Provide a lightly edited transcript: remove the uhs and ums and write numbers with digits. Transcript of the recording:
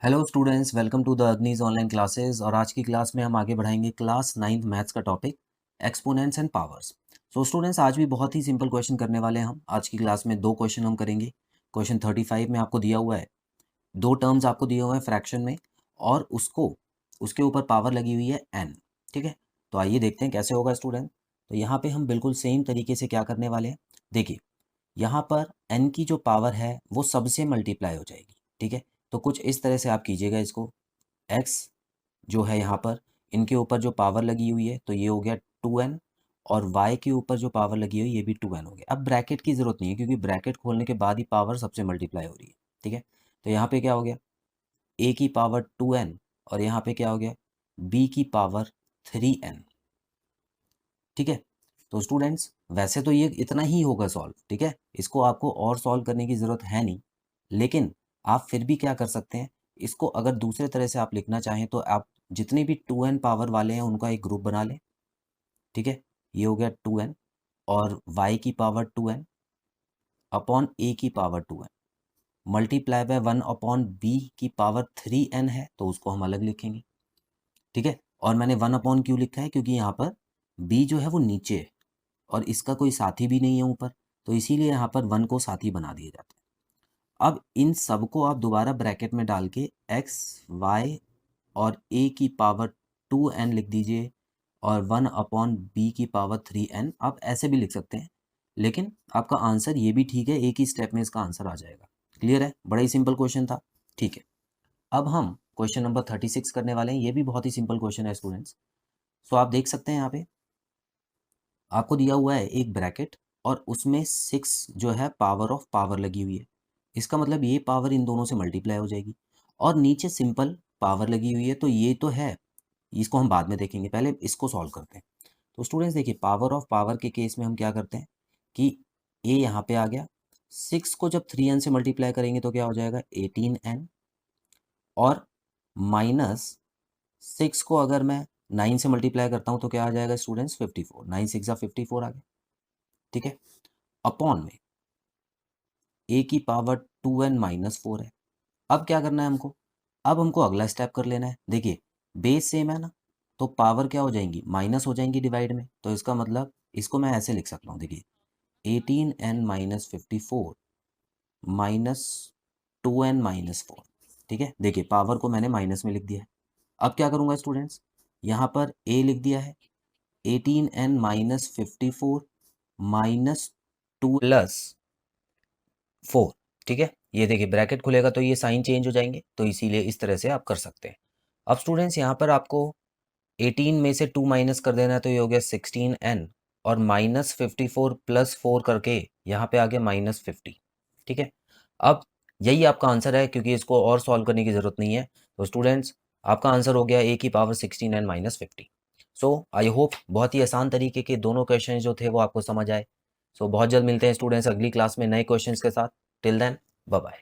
Hello students, welcome to the Agnij online classes. और आज की क्लास में हम आगे बढ़ाएंगे क्लास 9th मैथ्स का topic exponents and powers. So students, आज भी बहुत ही सिंपल क्वेश्चन करने वाले हैं हम। आज की क्लास में दो क्वेश्चन हम करेंगे। क्वेश्चन 35 में आपको दिया हुआ है, दो टर्म्स आपको दिए हुए हैं फ्रैक्शन में, और उसके ऊपर पावर लगी हुई है n। ठीक है, तो आइए देखते हैं कैसे होगा स्टूडेंट। तो यहाँ पे हम बिल्कुल सेम तरीके से क्या करने वाले हैं, देखिए यहाँ पर n की जो पावर है वो सबसे मल्टीप्लाई हो जाएगी। ठीक है, तो कुछ इस तरह से आप कीजिएगा इसको। x जो है यहाँ पर, इनके ऊपर जो पावर लगी हुई है तो ये हो गया 2n, और y के ऊपर जो पावर लगी हुई है ये भी 2n हो गया। अब ब्रैकेट की ज़रूरत नहीं है क्योंकि ब्रैकेट खोलने के बाद ही पावर सबसे मल्टीप्लाई हो रही है। ठीक है, तो यहाँ पे क्या हो गया, a की पावर 2n, और यहाँ पे क्या हो गया, b की पावर 3n। ठीक है, तो स्टूडेंट्स वैसे तो ये इतना ही होगा सॉल्व। ठीक है, इसको आपको और सॉल्व करने की ज़रूरत है नहीं, लेकिन आप फिर भी क्या कर सकते हैं, इसको अगर दूसरे तरह से आप लिखना चाहें तो आप जितने भी 2n पावर वाले हैं उनका एक ग्रुप बना लें। ठीक है, ये हो गया 2n, और y की पावर 2n अपॉन a की power 2n multiply by 1 upon b की पावर 3n है, तो उसको हम अलग लिखेंगे। ठीक है, और मैंने 1 अपॉन क्यों लिखा है, क्योंकि यहाँ पर b जो है वो नीचे है और इसका कोई साथी भी नहीं है ऊपर, तो इसीलिए यहाँ पर 1 को साथी बना दिया जाता है। अब इन सबको आप दोबारा ब्रैकेट में डाल के x y और a की पावर 2n लिख दीजिए, और 1 अपॉन b की पावर 3n। आप ऐसे भी लिख सकते हैं, लेकिन आपका आंसर ये भी ठीक है, एक ही स्टेप में इसका आंसर आ जाएगा। क्लियर है, बड़ा ही सिंपल क्वेश्चन था। ठीक है, अब हम क्वेश्चन नंबर 36 करने वाले हैं। ये भी बहुत ही सिंपल क्वेश्चन है स्टूडेंट्स। सो आप देख सकते हैं यहाँ पे आपको दिया हुआ है एक ब्रैकेट, और उसमें 6 जो है पावर ऑफ पावर लगी हुई है। इसका मतलब ये पावर इन दोनों से मल्टीप्लाई हो जाएगी, और नीचे सिंपल पावर लगी हुई है, तो ये तो है, इसको हम बाद में देखेंगे, पहले इसको सॉल्व करते हैं। तो स्टूडेंट्स देखिए, पावर ऑफ पावर के केस में हम क्या करते हैं कि ए यहाँ पे आ गया, 6 को जब 3n से मल्टीप्लाई करेंगे तो क्या हो जाएगा 18n, और माइनस 6 को अगर मैं 9 से मल्टीप्लाई करता हूँ तो क्या आ जाएगा स्टूडेंट्स 54, 9 6 जा 54 आ गया। ठीक है, अपॉन में ए की पावर 2n माइनस 4 है। अब क्या करना है हमको, अब हमको अगला स्टेप कर लेना है। देखिए बेस सेम है ना, तो पावर क्या हो जाएंगी, माइनस हो जाएंगी डिवाइड में, तो इसका मतलब इसको मैं ऐसे लिख सकता हूँ। देखिए 18n minus 54 minus 2n minus 4। ठीक है, देखिए पावर को मैंने माइनस में लिख दिया है। अब क्या करूँगा स्टूडेंट्स, यहाँ पर a लिख दिया है, 18n माइनस 54 माइनस 2 प्लस 4। ठीक है, ये देखिए ब्रैकेट खुलेगा तो ये साइन चेंज हो जाएंगे, तो इसीलिए इस तरह से आप कर सकते हैं। अब स्टूडेंट्स यहाँ पर आपको 18 में से 2 माइनस कर देना है, तो ये हो गया 16n, और माइनस 54 प्लस 4 करके यहाँ पे आ गया माइनस 50। ठीक है, अब यही आपका आंसर है, क्योंकि इसको और सॉल्व करने की ज़रूरत नहीं है। तो स्टूडेंट्स आपका आंसर हो गया ए की power 16n minus 50। So I hope बहुत ही आसान तरीके के दोनों क्वेश्चन जो थे वो आपको समझ आए। सो बहुत जल्द मिलते हैं स्टूडेंट्स अगली क्लास में नए क्वेश्चंस के साथ। Till then, bye bye.